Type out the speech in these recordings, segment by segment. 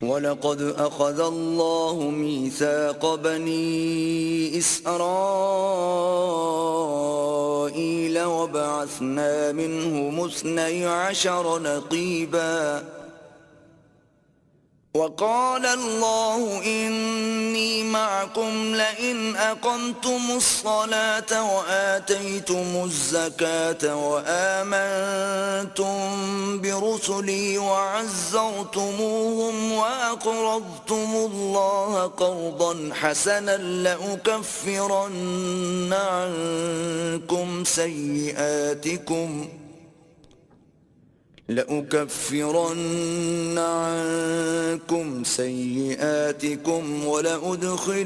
वलक़द अख़ज़ल्लाहु मीसाक़ बनी इसराईल वबअस्ना मिन्हुम इस्नई अशर नक़ीबा वक़ाल अल्लाहु इन्नी मअकुम लइन अक़मतुमुस्सलात वआतयतुमुज़्ज़कात वआमनतुम बिरुसुली वअज़्ज़रतुमूहुम वअक़रज़्तुमुल्लाह क़र्ज़न हसनन लउकफ़्फ़िरन्न عنكم سيئاتكم ولأدخلنكم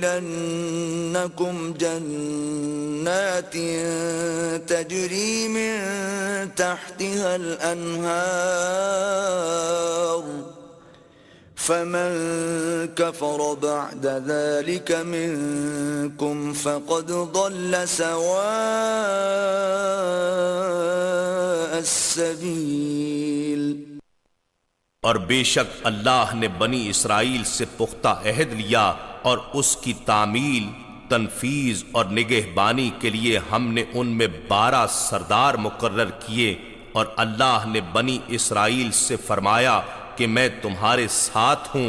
جنات تجري من تحتها الأنهار فمن كفر بعد ذلك منكم فقد ضل سواء السبيل। और बेशक अल्लाह ने बनी इसराइल से पुख्ता अहद लिया और उसकी तामील, तनफीज और निगहबानी के लिए हमने उनमें 12 सरदार मुकर्रर किए। और अल्लाह ने बनी इसराइल से फरमाया कि मैं तुम्हारे साथ हूँ,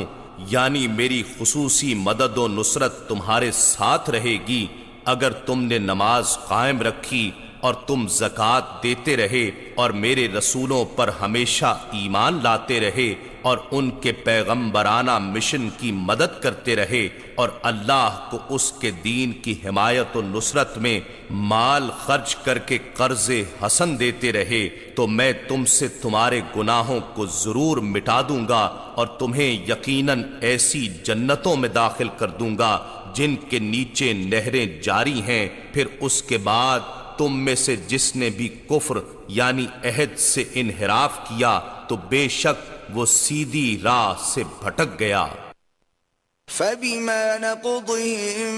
यानी मेरी खुसूसी मदद व नुसरत तुम्हारे साथ रहेगी अगर तुमने नमाज कायम रखी और तुम ज़कात देते रहे और मेरे रसूलों पर हमेशा ईमान लाते रहे और उनके पैगंबराना मिशन की मदद करते रहे और अल्लाह को उसके दीन की हिमायत और नुसरत में माल खर्च करके कर्ज़े हसन देते रहे, तो मैं तुमसे तुम्हारे गुनाहों को ज़रूर मिटा दूंगा और तुम्हें यकीनन ऐसी जन्नतों में दाखिल कर दूंगा जिनके नीचे नहरें जारी हैं। फिर उसके बाद तुम में से जिसने भी कुफ्र यानी अहद से इन्हिराफ किया तो बेशक वो सीधी राह से भटक गया। फबिमा नक़दिहिम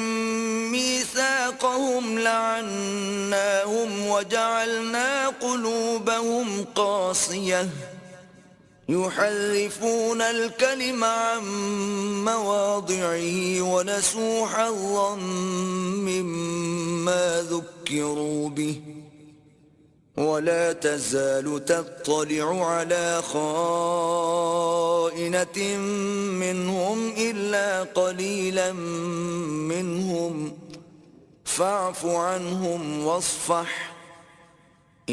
मीसाक़हुम लअन्नाहुम वजअलना क़ुलूबहुम क़ासियह युहर्रिफून अल-कलिम अन मवादि'iही वनसू हज़्ज़न मिम्मा ज़ुक्किरू बिही वला तज़ालु तत्तलि'ु अला ख़ाइनतिन मिनहुम इल्ला क़लीलन मिनहुम फ़अफ़ु अन्हुम वस्फ़ह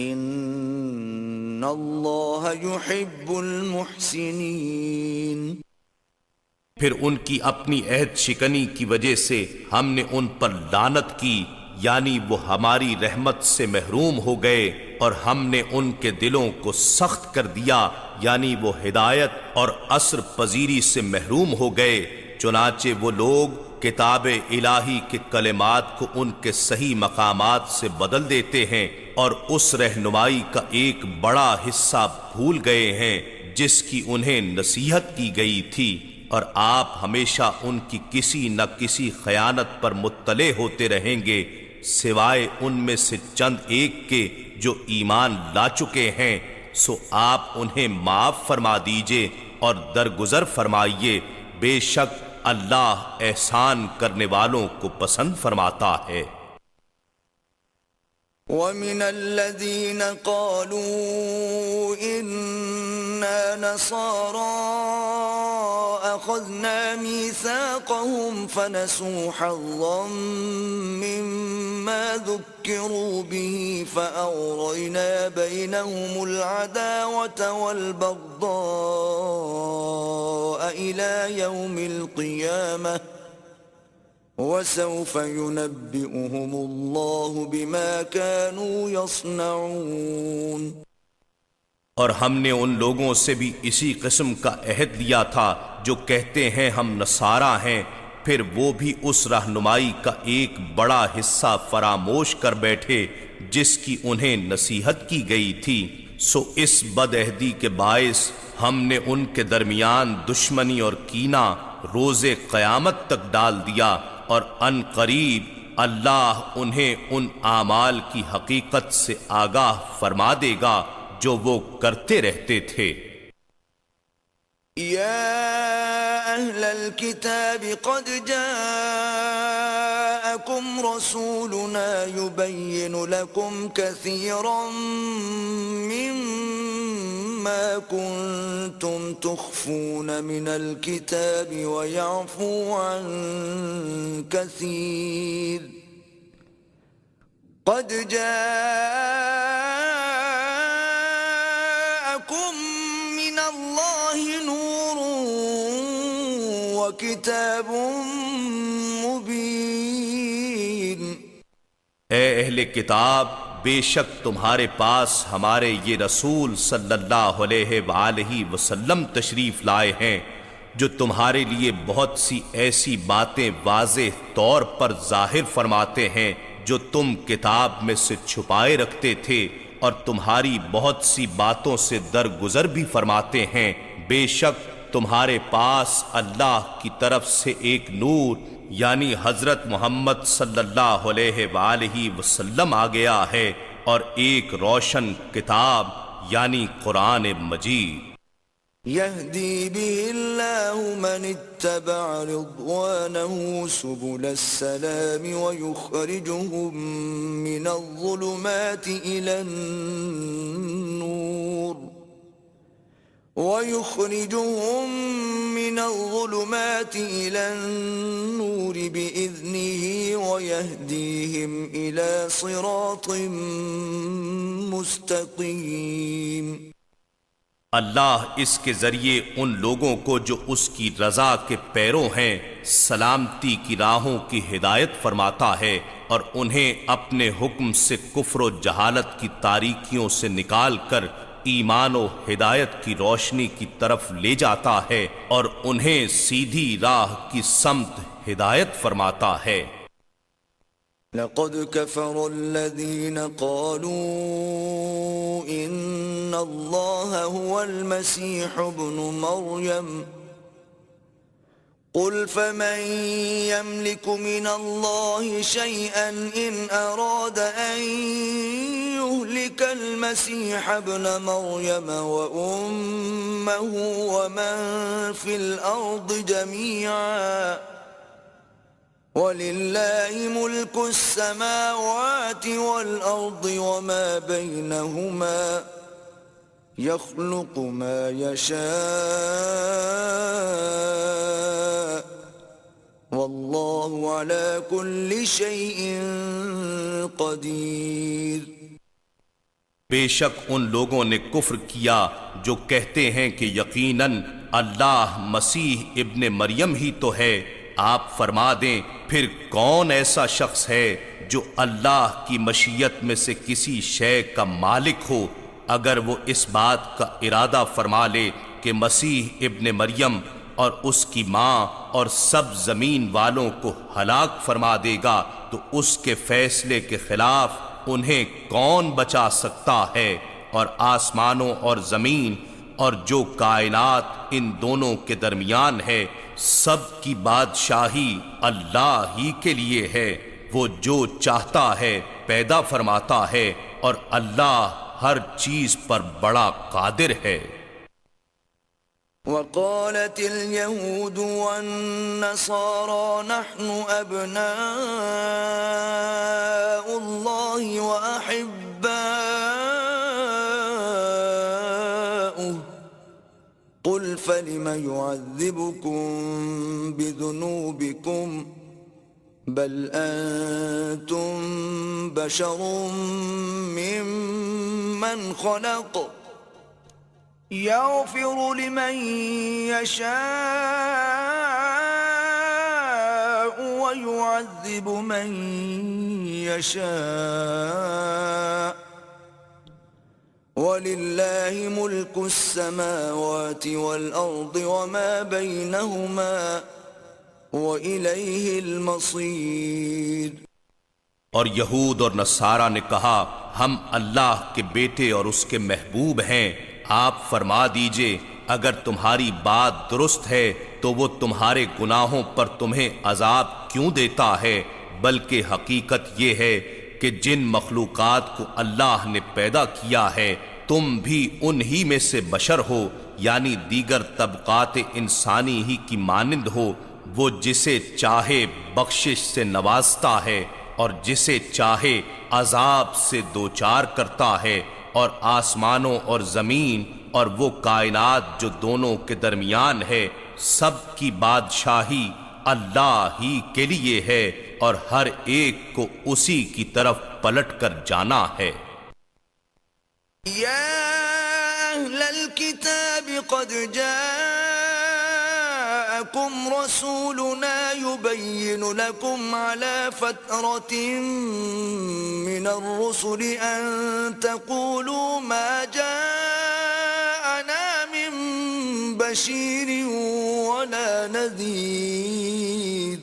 इन्नल्लाह युहिब्बुल मुहसिनीन। फिर उनकी अपनी अहद शिकनी की वजह से हमने उन पर लानत की, यानी वो हमारी रहमत से महरूम हो गए और हमने उनके दिलों को सख्त कर दिया, यानी वो हिदायत और असर पजीरी से महरूम हो गए। चुनाचे वो लोग किताब इलाही के कलिमात को उनके सही मकामात से बदल देते हैं और उस रहनुमाई का एक बड़ा हिस्सा भूल गए हैं जिसकी उन्हें नसीहत की गई थी। और आप हमेशा उनकी किसी न किसी खयानत पर मुत्तले होते रहेंगे, सिवाय उनमें से चंद एक के जो ईमान ला चुके हैं। सो आप उन्हें माफ फरमा दीजिए और दरगुजर फरमाइए, बेशक अल्लाह एहसान करने वालों को पसंद फरमाता है। वमिन अल्लज़ीन क़ालू इन्ना नसारा अख़ज़ना मीसाक़हुम फ़नसू हज़्ज़न मिम्मा ज़ुक्किरू बिही फ़अग़रयना बैनहुमुल अदावत वल बग़्ज़ाअ इला यौमिल क़ियामह वसौफ युनब्बिउहुमुल्लाहु बिमा कानू यस्नऊन। और हमने उन लोगों से भी इसी किस्म का अहद लिया था जो कहते हैं हम नसारा हैं, फिर वो भी उस रहनुमाई का एक बड़ा हिस्सा फरामोश कर बैठे जिसकी उन्हें नसीहत की गई थी। सो इस बदअहदी के बायस हमने उनके दरमियान दुश्मनी और कीना रोज़े क़यामत तक डाल दिया और अन करीब अल्लाह उन्हें उन आमाल की हकीकत से आगाह फरमा देगा जो वो करते रहते थे। या أهل الكتاب قد جاءكم رسولنا يبين لكم كثيرا مما كنتم تخفون من الكتاب ويعفو عن كثير قد جاءكم من الله نور وكتاب मुबीन। ए अहले किताब, बेशक तुम्हारे पास हमारे ये रसूल सल्लल्लाहु अलैहि वसल्लम तशरीफ लाए हैं जो तुम्हारे लिए बहुत सी ऐसी बातें वाज़ेह तौर पर जाहिर फरमाते हैं जो तुम किताब में से छुपाए रखते थे, और तुम्हारी बहुत सी बातों से दरगुजर भी फरमाते हैं। बेशक तुम्हारे पास अल्लाह की तरफ से एक नूर यानी हजरत मोहम्मद सल्लल्लाहु अलैहि वसल्लम आ गया है और एक रोशन किताब यानी कुरान मजीद। यहदी बिहिल्लाहु मन इत्तबअ रिज़वानहु सुबुलस सलाम व युखरिजुहुम मिनज़ ज़ुलुमाति इलन नूर ويخرجهم من الظلمات إلى النور بإذنه ويهديهم إلى صراط मुस्तकीम। अल्लाह इसके जरिए उन लोगों को जो उसकी रजा के पैरों हैं सलामती की राहों की हिदायत फरमाता है और उन्हें अपने हुक्म से कुफ्र व जहालत की तारीकियों से निकाल कर ईमान व हिदायत की रोशनी की तरफ ले जाता है और उन्हें सीधी राह की समत हिदायत फरमाता है। लक़द कफ़र अल्लज़ीन क़ालू इन्नल्लाह हुवल मसीह इब्नु मरियम क़ुल फ़मन यमलिकु मिनल्लाहि शैअन इन अराद अन युहलिकल मसीह इब्न मरियम व उम्महु व मन फ़िल अर्दि जमीअन वलिल्लाहि मुल्कुस समावाति वल अर्दि वमा बैनहुमा यख्लुक़ु मा यशा वल्लाहु अला कुल्लि शैइन क़दीर। बेशक उन लोगों ने कुफ्र किया जो कहते हैं कि यकीनन अल्लाह मसीह इब्ने मरियम ही तो है। आप फरमा दें, फिर कौन ऐसा शख्स है जो अल्लाह की मशीयत में से किसी शय का मालिक हो? अगर वो इस बात का इरादा फरमा ले कि मसीह इब्ने मरियम और उसकी माँ और सब जमीन वालों को हलाक फरमा देगा तो उसके फैसले के खिलाफ उन्हें कौन बचा सकता है? और आसमानों और जमीन और जो कायनात इन दोनों के दरमियान है सब की बादशाही अल्लाह ही के लिए है। वो जो चाहता है पैदा फरमाता है और अल्लाह हर चीज पर बड़ा कादिर है। वक़ालतिल यहूदु वन्नसारा नहनु अब्नाउल्लाहि व अहिब्बाउहु क़ुल फलिम युअज़्ज़िबुकुम बिज़ुनूबिकुम बल अंतुम बशरुम मिम्मन खलक़ यग़फ़िरु लिमन यशाअ व युअज़्ज़िबु मन यशाअ वलिल्लाहि मुल्कुस समावाति वल अर्दि वमा बैनहुमा व इलैहिल मसीर। और यहूद और नसारा ने कहा, हम अल्लाह के बेटे और उसके महबूब हैं। आप फरमा दीजिए, अगर तुम्हारी बात दुरुस्त है तो वो तुम्हारे गुनाहों पर तुम्हें अजाब क्यों देता है? बल्कि हकीकत ये है कि जिन मखलूकात को अल्लाह ने पैदा किया है तुम भी उन्हीं में से बशर हो, यानी दीगर तबकात इंसानी ही की मानिंद हो। वो जिसे चाहे बख्शिश से नवाजता है और जिसे चाहे अजाब से दोचार करता है। और आसमानों और जमीन और वो कायनात जो दोनों के दरमियान है, सब की बादशाही अल्लाह ही के लिए है और हर एक को उसी की तरफ पलट कर जाना है। या अहलल किताब क़द जाअकुम रसूलुना युबय्यिनु लकुम अला फ़त्रतिन मिनर रुसुलि अन तक़ूलू मा जाअना मिन बशीरिन वला नज़ीर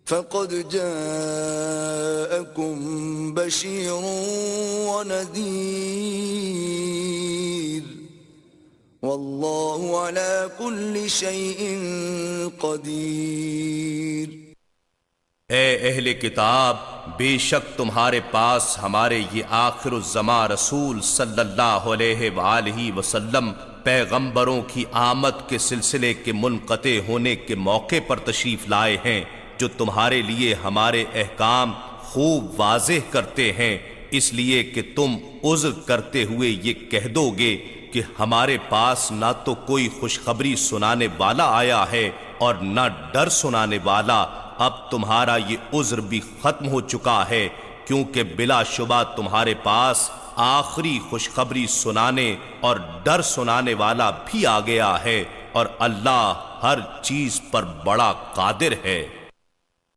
फ़क़द जाअकुम बशीरुन वनज़ीर वल्लाहु अला कुल्लि शैइन क़दीर। ए अहले किताब, बेशक तुम्हारे पास हमारे ये आखिरुज़्ज़मा रसूल सल्लल्लाहु अलैहि वसल्लम पैगंबरों की आमद के सिलसिले के मुनक़ते होने के मौके पर तशरीफ लाए हैं, जो तुम्हारे लिए हमारे अहकाम खूब वाज़ेह करते हैं, इसलिए कि तुम उज़्र करते हुए ये कह दोगे कि हमारे पास ना तो कोई खुशखबरी सुनाने वाला आया है और न डर सुनाने वाला। अब तुम्हारा ये उज़्र भी खत्म हो चुका है, क्योंकि बिलाशुबा तुम्हारे पास आखिरी खुशखबरी सुनाने और डर सुनाने वाला भी आ गया है और अल्लाह हर चीज पर बड़ा कादिर है।